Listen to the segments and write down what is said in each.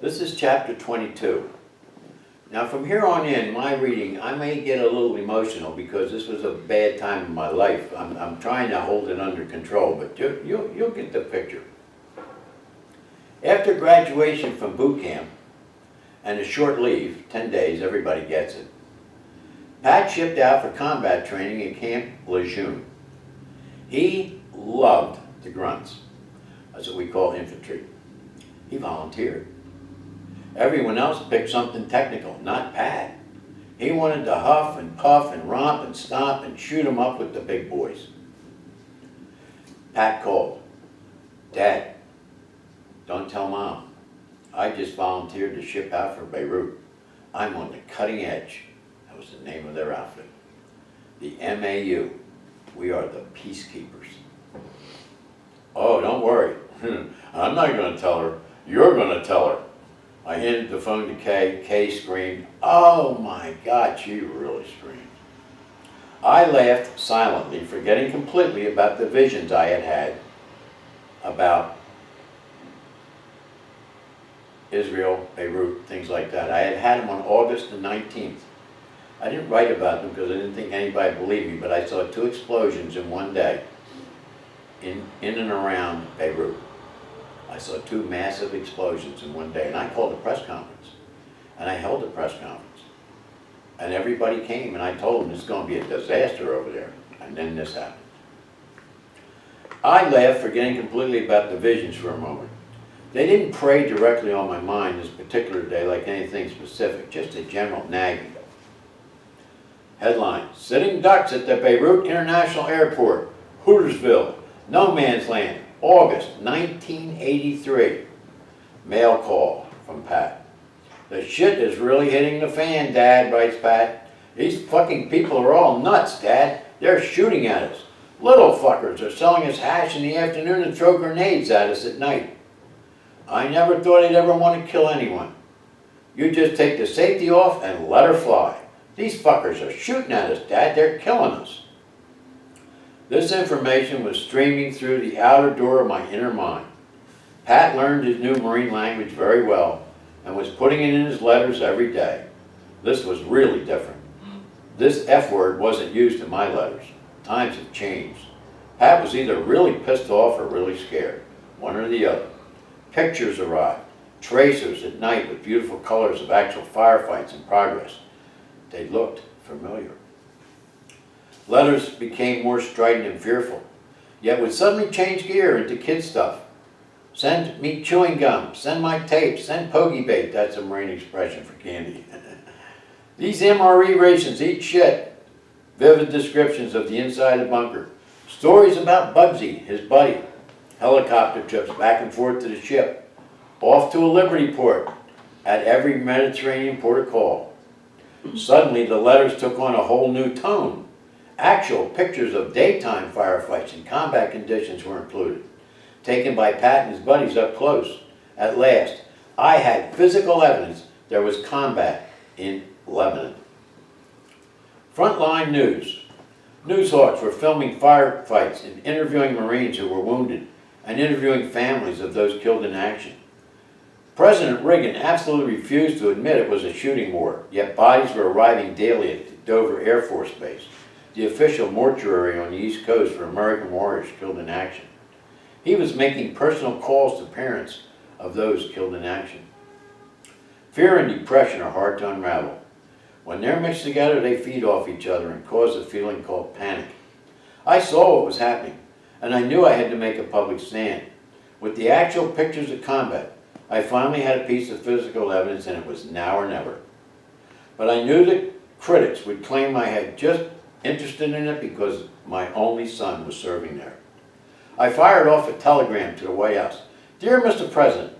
This is chapter 22. Now from here on in, my reading, I may get a little emotional because this was a bad time in my life. I'm trying to hold it under control, but you'll get the picture. After graduation from boot camp and a short leave, 10 days, everybody gets it, Pat shipped out for combat training in Camp Lejeune. He loved the grunts. That's what we call infantry. He volunteered. Everyone else picked something technical, not Pat. He wanted to huff and puff and romp and stomp and shoot 'em up with the big boys. Pat called. Dad, don't tell Mom. I just volunteered to ship out for Beirut. I'm on the cutting edge. That was the name of their outfit. The MAU. We are the peacekeepers. Oh, don't worry. I'm not going to tell her. You're going to tell her. I handed the phone to Kay. Kay screamed, "Oh my God," she really screamed. I laughed silently, forgetting completely about the visions I had had about Israel, Beirut, things like that. I had had them on August the 19th. I didn't write about them because I didn't think anybody believed me, but I saw 2 explosions in one day in and around Beirut. I saw 2 massive explosions in one day, and I called a press conference, and I held a press conference, and everybody came, and I told them it's going to be a disaster over there, and then this happened. I laughed, forgetting completely about the visions for a moment. They didn't prey directly on my mind this particular day like anything specific, just a general nagging. Headline: Sitting ducks at the Beirut International Airport, Hootersville, no man's land. August 1983. Mail call from Pat. The shit is really hitting the fan, Dad, writes Pat. These fucking people are all nuts, Dad. They're shooting at us. Little fuckers are selling us hash in the afternoon and throw grenades at us at night. I never thought I'd ever want to kill anyone. You just take the safety off and let her fly. These fuckers are shooting at us, Dad. They're killing us. This information was streaming through the outer door of my inner mind. Pat learned his new Marine language very well and was putting it in his letters every day. This was really different. This F word wasn't used in my letters. Times have changed. Pat was either really pissed off or really scared, one or the other. Pictures arrived, tracers at night with beautiful colors of actual firefights in progress. They looked familiar. Letters became more strident and fearful, yet would suddenly change gear into kid stuff. Send me chewing gum, send my tape, send pokey bait. That's a Marine expression for candy. These MRE rations eat shit. Vivid descriptions of the inside of the bunker. Stories about Bugsy, his buddy. Helicopter trips back and forth to the ship. Off to a Liberty port at every Mediterranean port of call. Suddenly the letters took on a whole new tone. Actual pictures of daytime firefights and combat conditions were included, taken by Pat and his buddies up close. At last, I had physical evidence there was combat in Lebanon. Frontline news. Newshawks were filming firefights and interviewing Marines who were wounded and interviewing families of those killed in action. President Reagan absolutely refused to admit it was a shooting war, yet bodies were arriving daily at Dover Air Force Base, the official mortuary on the East Coast for American warriors killed in action. He was making personal calls to parents of those killed in action. Fear and depression are hard to unravel. When they're mixed together, they feed off each other and cause a feeling called panic. I saw what was happening, and I knew I had to make a public stand. With the actual pictures of combat, I finally had a piece of physical evidence, and it was now or never. But I knew that critics would claim I had just interested in it because my only son was serving there. I fired off a telegram to the White House. Dear Mr. President,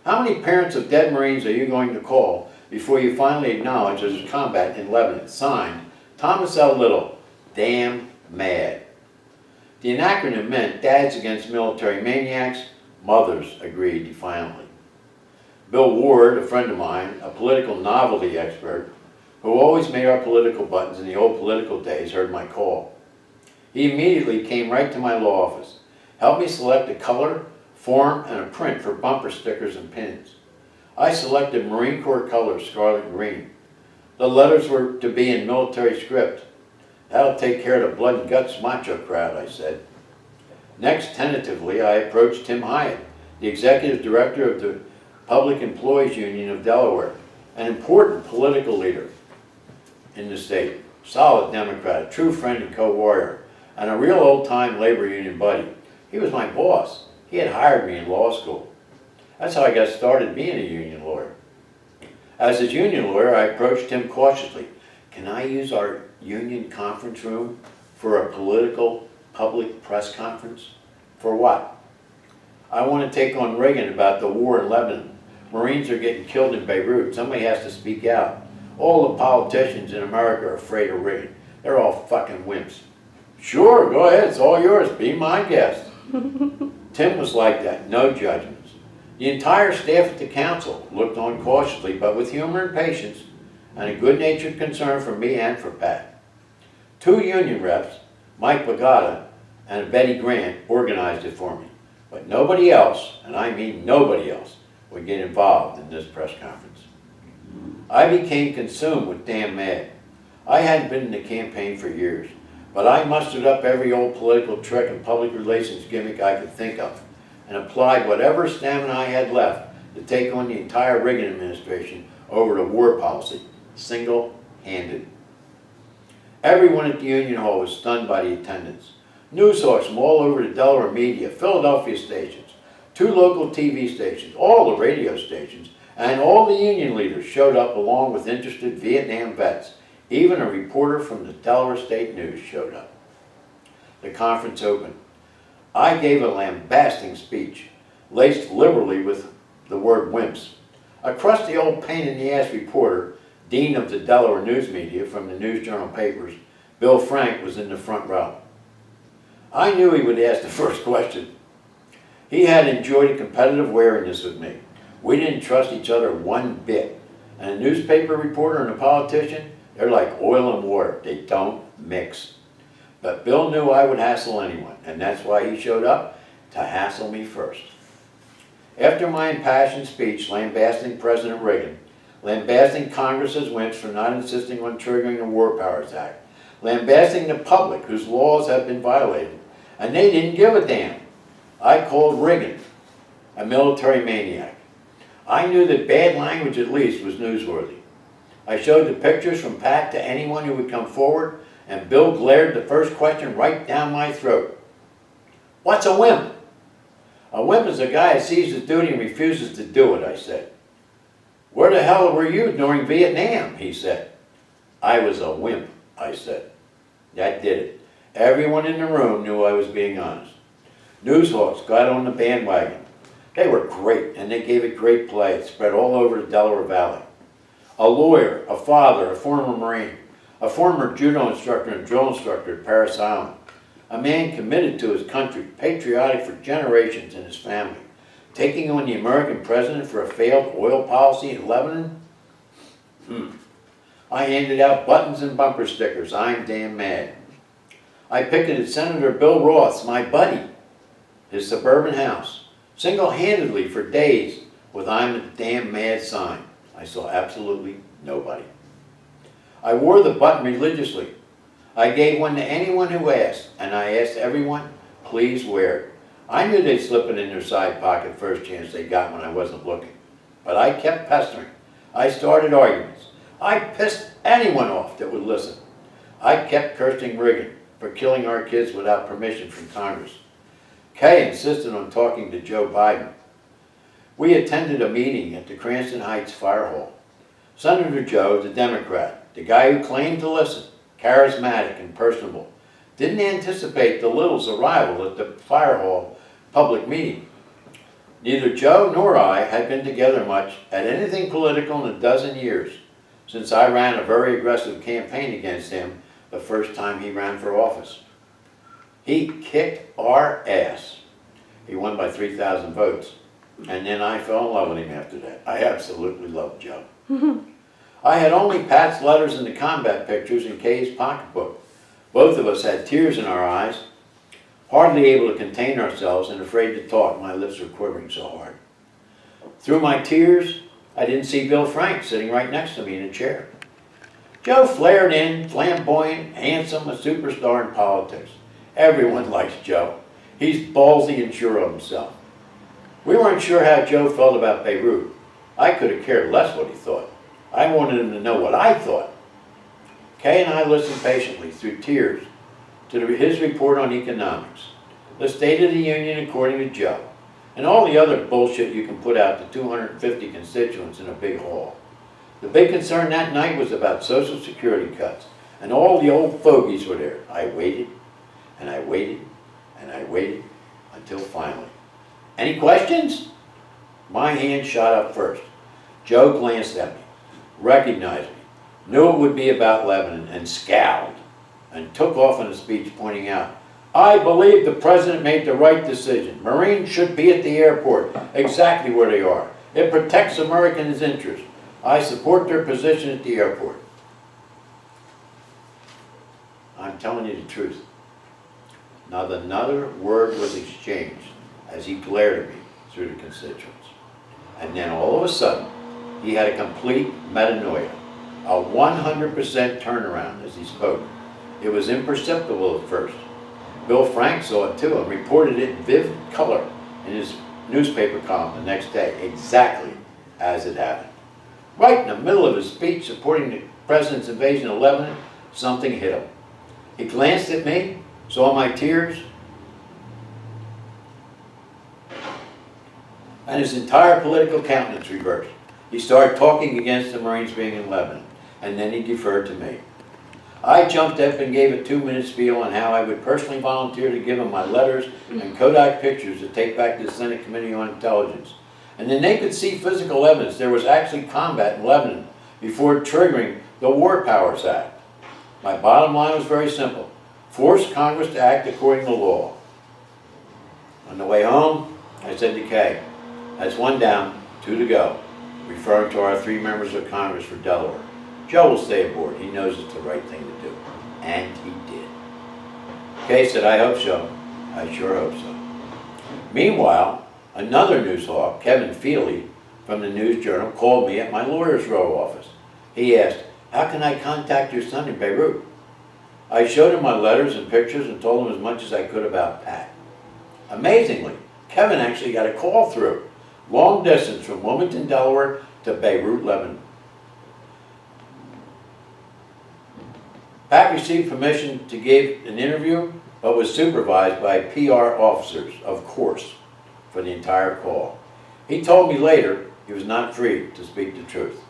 how many parents of dead Marines are you going to call before you finally acknowledge there's combat in Lebanon? Signed, Thomas L. Little, damn mad. The acronym meant Dads Against Military Maniacs. Mothers agreed defiantly. Bill Ward, a friend of mine, a political novelty expert, who always made our political buttons in the old political days, heard my call. He immediately came right to my law office, helped me select a color, form, and a print for bumper stickers and pins. I selected Marine Corps colors, scarlet and green. The letters were to be in military script. That'll take care of the blood and guts macho crowd, I said. Next, tentatively, I approached Tim Hyatt, the executive director of the Public Employees Union of Delaware, an important political leader in the state, solid Democrat, a true friend and co-warrior, and a real old-time labor union buddy. He was my boss. He had hired me in law school. That's how I got started being a union lawyer. As his union lawyer, I approached him cautiously. Can I use our union conference room for a political public press conference? For what? I want to take on Reagan about the war in Lebanon. Marines are getting killed in Beirut. Somebody has to speak out. All the politicians in America are afraid of Reagan. They're all fucking wimps. Sure, go ahead, it's all yours. Be my guest. Tim was like that, no judgments. The entire staff at the council looked on cautiously, but with humor and patience, and a good-natured concern for me and for Pat. 2 union reps, Mike Pagata and Betty Grant, organized it for me. But nobody else, and I mean nobody else, would get involved in this press conference. I became consumed with damn mad. I hadn't been in the campaign for years, but I mustered up every old political trick and public relations gimmick I could think of, and applied whatever stamina I had left to take on the entire Reagan administration over to war policy, single-handed. Everyone at the Union Hall was stunned by the attendance. News hawks from all over the Delaware media, Philadelphia stations, 2 local TV stations, all the radio stations, and all the union leaders showed up along with interested Vietnam vets. Even a reporter from the Delaware State News showed up. The conference opened. I gave a lambasting speech, laced liberally with the word wimps. A crusty old pain-in-the-ass reporter, dean of the Delaware news media from the News Journal papers, Bill Frank, was in the front row. I knew he would ask the first question. He had enjoyed a competitive wariness with me. We didn't trust each other one bit. And a newspaper reporter and a politician, they're like oil and water. They don't mix. But Bill knew I would hassle anyone, and that's why he showed up, to hassle me first. After my impassioned speech lambasting President Reagan, lambasting Congress as wimps for not insisting on triggering the War Powers Act, lambasting the public whose laws have been violated, and they didn't give a damn, I called Reagan a military maniac. I knew that bad language at least was newsworthy. I showed the pictures from Pat to anyone who would come forward, and Bill glared the first question right down my throat. What's a wimp? A wimp is a guy that sees his duty and refuses to do it, I said. Where the hell were you during Vietnam, he said. I was a wimp, I said. That did it. Everyone in the room knew I was being honest. Newshawks got on the bandwagon. They were great, and they gave it great play. It spread all over the Delaware Valley. A lawyer, a father, a former Marine, a former judo instructor and drill instructor at Parris Island, a man committed to his country, patriotic for generations in his family, taking on the American president for a failed oil policy in Lebanon? I handed out buttons and bumper stickers. I'm damn mad. I picketed Senator Bill Roth's, my buddy, his suburban house, single-handedly for days with I'm a damn mad sign. I saw absolutely nobody. I wore the button religiously. I gave one to anyone who asked, and I asked everyone, please wear it. I knew they'd slip it in their side pocket first chance they got when I wasn't looking. But I kept pestering. I started arguments. I pissed anyone off that would listen. I kept cursing Reagan for killing our kids without permission from Congress. Kay insisted on talking to Joe Biden. We attended a meeting at the Cranston Heights Fire Hall. Senator Joe, the Democrat, the guy who claimed to listen, charismatic and personable, didn't anticipate the Littles' arrival at the fire hall public meeting. Neither Joe nor I had been together much at anything political in a dozen years, since I ran a very aggressive campaign against him the first time he ran for office. He kicked our ass. He won by 3,000 votes. And then I fell in love with him after that. I absolutely loved Joe. I had only Pat's letters and the combat pictures in Kay's pocketbook. Both of us had tears in our eyes, hardly able to contain ourselves and afraid to talk. My lips were quivering so hard. Through my tears, I didn't see Bill Frank sitting right next to me in a chair. Joe flared in, flamboyant, handsome, a superstar in politics. Everyone likes Joe. He's ballsy and sure of himself. We weren't sure how Joe felt about Beirut. I could have cared less what he thought. I wanted him to know what I thought. Kay and I listened patiently, through tears, to his report on economics, the State of the Union according to Joe, and all the other bullshit you can put out to 250 constituents in a big hall. The big concern that night was about Social Security cuts, and all the old fogies were there. I waited, and I waited, and I waited, until finally. Any questions? My hand shot up first. Joe glanced at me, recognized me, knew it would be about Lebanon, and scowled, and took off in a speech pointing out, I believe the President made the right decision. Marines should be at the airport, exactly where they are. It protects Americans' interests. I support their position at the airport. I'm telling you the truth. Not another word was exchanged as he glared at me through the constituents. And then all of a sudden, he had a complete metanoia, a 100% turnaround as he spoke. It was imperceptible at first. Bill Frank saw it too and reported it in vivid color in his newspaper column the next day, exactly as it happened. Right in the middle of his speech supporting the President's invasion of Lebanon, something hit him. He glanced at me, saw my tears, and his entire political countenance reversed. He started talking against the Marines being in Lebanon, and then he deferred to me. I jumped up and gave a 2-minute spiel on how I would personally volunteer to give him my letters and Kodak pictures to take back to the Senate Committee on Intelligence. And then they could see physical evidence there was actually combat in Lebanon before triggering the War Powers Act. My bottom line was very simple. Force Congress to act according to law. On the way home, I said to Kay, that's 1 down, 2 to go, referring to our 3 members of Congress for Delaware. Joe will stay aboard. He knows it's the right thing to do. And he did. Kay said, I hope so. I sure hope so. Meanwhile, another news hawk, Kevin Feely, from the News Journal, called me at my lawyer's row office. He asked, how can I contact your son in Beirut? I showed him my letters and pictures and told him as much as I could about Pat. Amazingly, Kevin actually got a call through, long distance from Wilmington, Delaware to Beirut, Lebanon. Pat received permission to give an interview, but was supervised by PR officers, of course, for the entire call. He told me later he was not free to speak the truth.